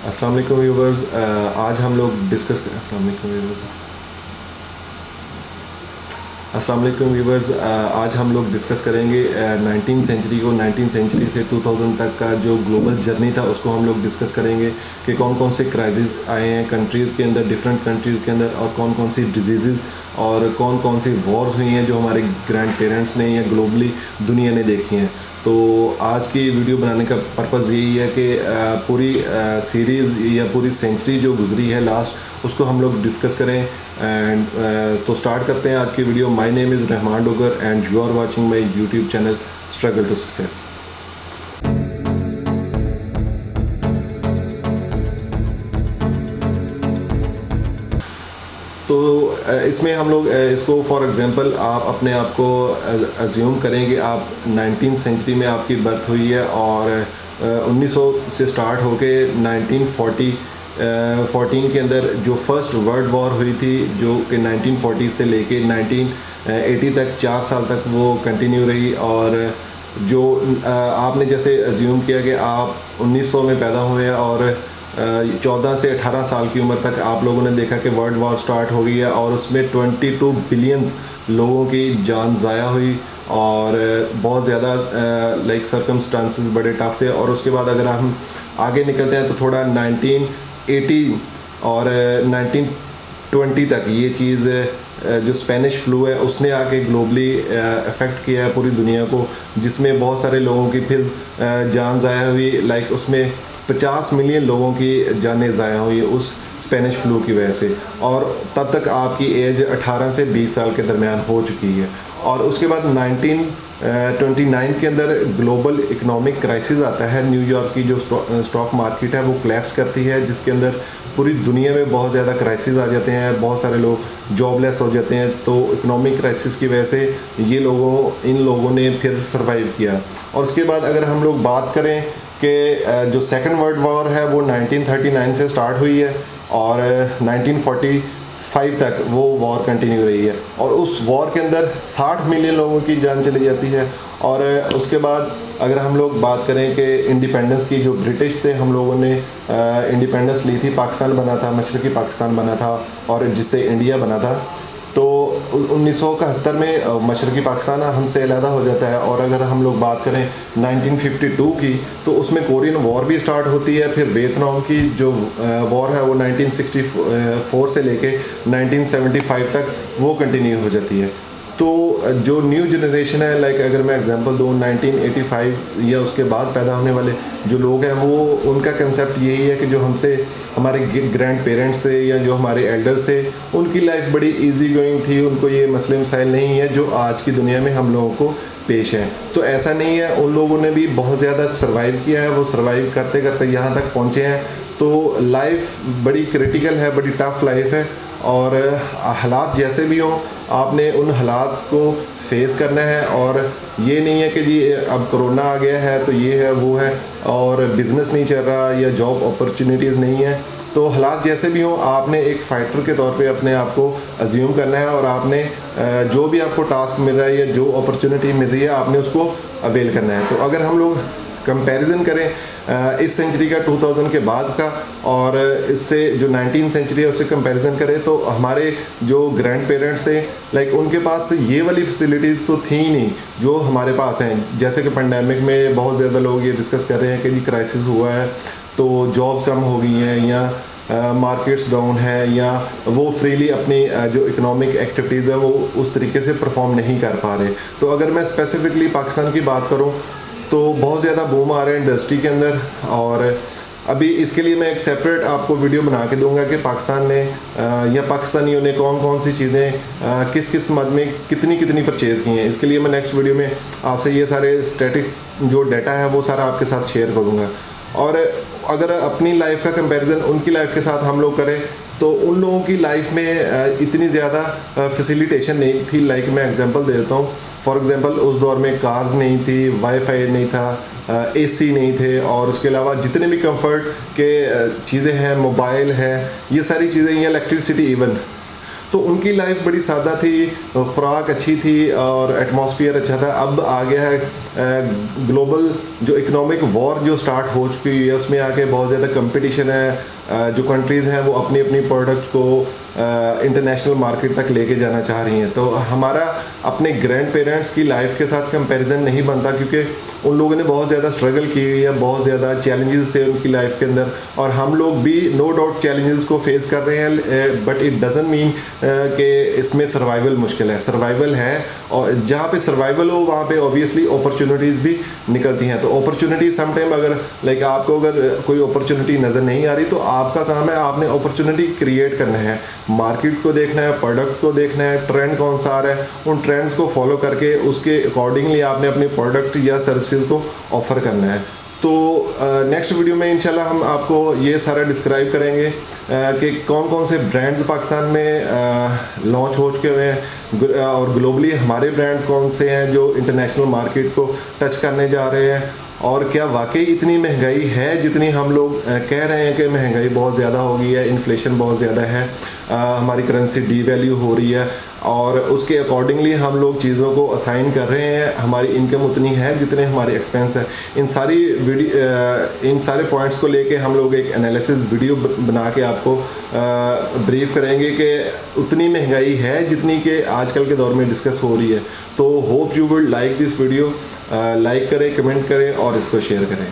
अस्सलाम वालेकुम व्यूवर्स। आज हम लोग डिस्कस अस्सलाम वालेकुम व्यूवर्स। आज हम लोग डिस्कस करेंगे 19 सेंचुरी को, 19 सेंचुरी से 2000 तक का जो ग्लोबल जर्नी था उसको हम लोग डिस्कस करेंगे कि कौन कौन से क्राइसिस आए हैं कंट्रीज़ के अंदर, डिफरेंट कंट्रीज़ के अंदर, और कौन कौन सी डिजीज़ और कौन कौन सी वॉर्स हुई हैं जो हमारे ग्रैंड पेरेंट्स ने या ग्लोबली दुनिया ने देखी हैं। तो आज की वीडियो बनाने का पर्पज़ यही है कि पूरी सीरीज़ या पूरी सेंचुरी जो गुजरी है लास्ट, उसको हम लोग डिस्कस करें। एंड तो स्टार्ट करते हैं आज की video. My name is Rahman Dogar and you are watching my YouTube channel struggle to success. तो इसमें हम लोग इसको फॉर एग्ज़ाम्पल आप अपने आप को अज्यूम करें कि आप 19th सेंचुरी में आपकी बर्थ हुई है और 1900 से स्टार्ट होके 1914 के अंदर जो फर्स्ट वर्ल्ड वॉर हुई थी, जो कि 1940 से लेके 1980 तक 4 साल तक वो कंटिन्यू रही। और जो आपने जैसे अज्यूम किया कि आप 1900 में पैदा हुए और 14 से 18 साल की उम्र तक आप लोगों ने देखा कि वर्ल्ड वॉर स्टार्ट हो गई है और उसमें 22 बिलियन लोगों की जान ज़ाया हुई और बहुत ज़्यादा लाइक सर्कमस्टांसेस बड़े टफ थे। और उसके बाद अगर हम आगे निकलते हैं तो थोड़ा 1918 और 1920 तक ये चीज़ जो स्पेनिश फ्लू है उसने आके ग्लोबली अफेक्ट किया है पूरी दुनिया को, जिसमें बहुत सारे लोगों की फिर जान ज़ाया हुई। लाइक उसमें 50 मिलियन लोगों की जानें ज़ाया हुई उस स्पेनिश फ्लू की वजह से। और तब तक आपकी एज 18 से 20 साल के दरमियान हो चुकी है। और उसके बाद 1929 के अंदर ग्लोबल इकोनॉमिक क्राइसिस आता है। न्यूयॉर्क की जो स्टॉक मार्केट है वो कोलैप्स करती है, जिसके अंदर पूरी दुनिया में बहुत ज़्यादा क्राइसिस आ जाते हैं, बहुत सारे लोग जॉबलेस हो जाते हैं। तो इकोनॉमिक क्राइसिस की वजह से इन लोगों ने फिर सर्वाइव किया। और उसके बाद अगर हम लोग बात करें कि जो सेकेंड वर्ल्ड वॉर है वो 1939 से स्टार्ट हुई है और 1945 तक वो वॉर कंटिन्यू रही है। और उस वॉर के अंदर 60 मिलियन लोगों की जान चली जाती है। और उसके बाद अगर हम लोग बात करें कि इंडिपेंडेंस की, जो ब्रिटिश से हम लोगों ने इंडिपेंडेंस ली थी, पाकिस्तान बना था, मशरक़ी पाकिस्तान बना था और जिससे इंडिया बना था। तो 1971 में मशरक़ी पाकिस्तान हमसे अलहदा हो जाता है। और अगर हम लोग बात करें 1952 की, तो उसमें कोरियन वॉर भी स्टार्ट होती है। फिर वियतनाम की जो वॉर है वो 1964 से लेके 1975 तक वो कंटिन्यू हो जाती है। तो जो न्यू जनरेशन है, लाइक अगर मैं एग्जांपल दूँ 1985 या उसके बाद पैदा होने वाले जो लोग हैं, वो उनका कंसेप्ट यही है कि जो हमसे हमारे ग्रैंड पेरेंट्स थे या जो हमारे एल्डर्स थे, उनकी लाइफ बड़ी इजी गोइंग थी, उनको ये मसले मसाइल नहीं है जो आज की दुनिया में हम लोगों को पेश हैं। तो ऐसा नहीं है, उन लोगों ने भी बहुत ज़्यादा सर्वाइव किया है, वो सर्वाइव करते करते यहाँ तक पहुँचे हैं। तो लाइफ बड़ी क्रिटिकल है, बड़ी टफ़ लाइफ है। और हालात जैसे भी हों, आपने उन हालात को फेस करना है। और ये नहीं है कि जी अब कोरोना आ गया है तो ये है वो है और बिज़नेस नहीं चल रहा या जॉब अपॉर्चुनिटीज़ नहीं है। तो हालात जैसे भी हों, आपने एक फ़ाइटर के तौर पे अपने आप को अज्यूम करना है और आपने जो भी आपको टास्क मिल रहा है या जो अपॉर्चुनिटी मिल रही है, आपने उसको अवेल करना है। तो अगर हम लोग कंपैरिजन करें इस सेंचुरी का 2000 के बाद का और इससे जो 19th सेंचुरी है उससे कंपैरिजन करें, तो हमारे जो ग्रैंड पेरेंट्स थे, लाइक उनके पास ये वाली फैसिलिटीज़ तो थी नहीं जो हमारे पास हैं। जैसे कि पेंडेमिक में बहुत ज़्यादा लोग ये डिस्कस कर रहे हैं कि जी क्राइसिस हुआ है तो जॉब्स कम हो गई हैं या मार्केट्स डाउन है या वो फ्रीली अपनी जो इकोनॉमिक एक्टिविटीज़ हैं वो उस तरीके से परफॉर्म नहीं कर पा रहे। तो अगर मैं स्पेसिफिकली पाकिस्तान की बात करूं तो बहुत ज़्यादा बूम आ रहा है इंडस्ट्री के अंदर। और अभी इसके लिए मैं एक सेपरेट आपको वीडियो बना के दूंगा कि पाकिस्तान ने या पाकिस्तानियों ने कौन कौन सी चीज़ें किस किस मद में कितनी कितनी परचेज़ की हैं। इसके लिए मैं नेक्स्ट वीडियो में आपसे ये सारे स्टैटिक्स जो डाटा है वो सारा आपके साथ शेयर करूँगा। और अगर अपनी लाइफ का कंपैरिजन उनकी लाइफ के साथ हम लोग करें तो उन लोगों की लाइफ में इतनी ज़्यादा फैसिलिटेशन नहीं थी। लाइक मैं एग्जांपल दे देता हूँ। फॉर एग्जांपल उस दौर में कार्स नहीं थी, वाईफाई नहीं था, एसी नहीं थे और उसके अलावा जितने भी कंफर्ट के चीज़ें हैं, मोबाइल है, ये सारी चीज़ें, या इलेक्ट्रिसिटी इवन। तो उनकी लाइफ बड़ी सादा थी, खुराक अच्छी थी और एटमॉस्फेयर अच्छा था। अब आ गया है ग्लोबल जो इकोनॉमिक वॉर जो स्टार्ट हो चुकी है, उसमें आके बहुत ज़्यादा कंपटीशन है। जो कंट्रीज़ हैं वो अपनी अपनी प्रोडक्ट को इंटरनेशनल मार्केट तक लेके जाना चाह रही हैं। तो हमारा अपने ग्रैंड पेरेंट्स की लाइफ के साथ कंपैरिजन नहीं बनता, क्योंकि उन लोगों ने बहुत ज़्यादा स्ट्रगल की हुई है, बहुत ज़्यादा चैलेंजेस थे उनकी लाइफ के अंदर, और हम लोग भी नो डाउट चैलेंजेस को फेस कर रहे हैं। बट इट डजंट मीन कि इसमें सर्वाइवल मुश्किल है। सर्वाइवल है, और जहाँ पे सर्वाइवल हो वहाँ पे ऑब्वियसली अपॉर्चुनिटीज़ भी निकलती हैं। तो अपॉर्चुनिटी समटाइम अगर लाइक आपको अगर कोई अपॉर्चुनिटी नज़र नहीं आ रही, तो आपका काम है आपने अपॉर्चुनिटी क्रिएट करना है, मार्केट को देखना है, प्रोडक्ट को देखना है, ट्रेंड कौन सा आ रहा है, उन ट्रेंड्स को फॉलो करके उसके अकॉर्डिंगली आपने अपने प्रोडक्ट या सर्विसेज को ऑफ़र करना है। तो नेक्स्ट वीडियो में इंशाल्लाह हम आपको ये सारा डिस्क्राइब करेंगे कि कौन कौन से ब्रांड्स पाकिस्तान में लॉन्च हो चुके हुए हैं, और ग्लोबली हमारे ब्रांड्स कौन से हैं जो इंटरनेशनल मार्केट को टच करने जा रहे हैं, और क्या वाकई इतनी महंगाई है जितनी हम लोग कह रहे हैं कि महंगाई बहुत ज़्यादा हो गई है, इन्फ्लेशन बहुत ज़्यादा है, हमारी करेंसी डीवैल्यू हो रही है, और उसके अकॉर्डिंगली हम लोग चीज़ों को असाइन कर रहे हैं, हमारी इनकम उतनी है जितने हमारे एक्सपेंस है। इन सारे पॉइंट्स को लेके हम लोग एक एनालिसिस वीडियो बना के आपको ब्रीफ करेंगे कि उतनी महंगाई है जितनी कि आजकल के दौर में डिस्कस हो रही है। तो hope you will like this video, like करें, कमेंट करें और इसको शेयर करें।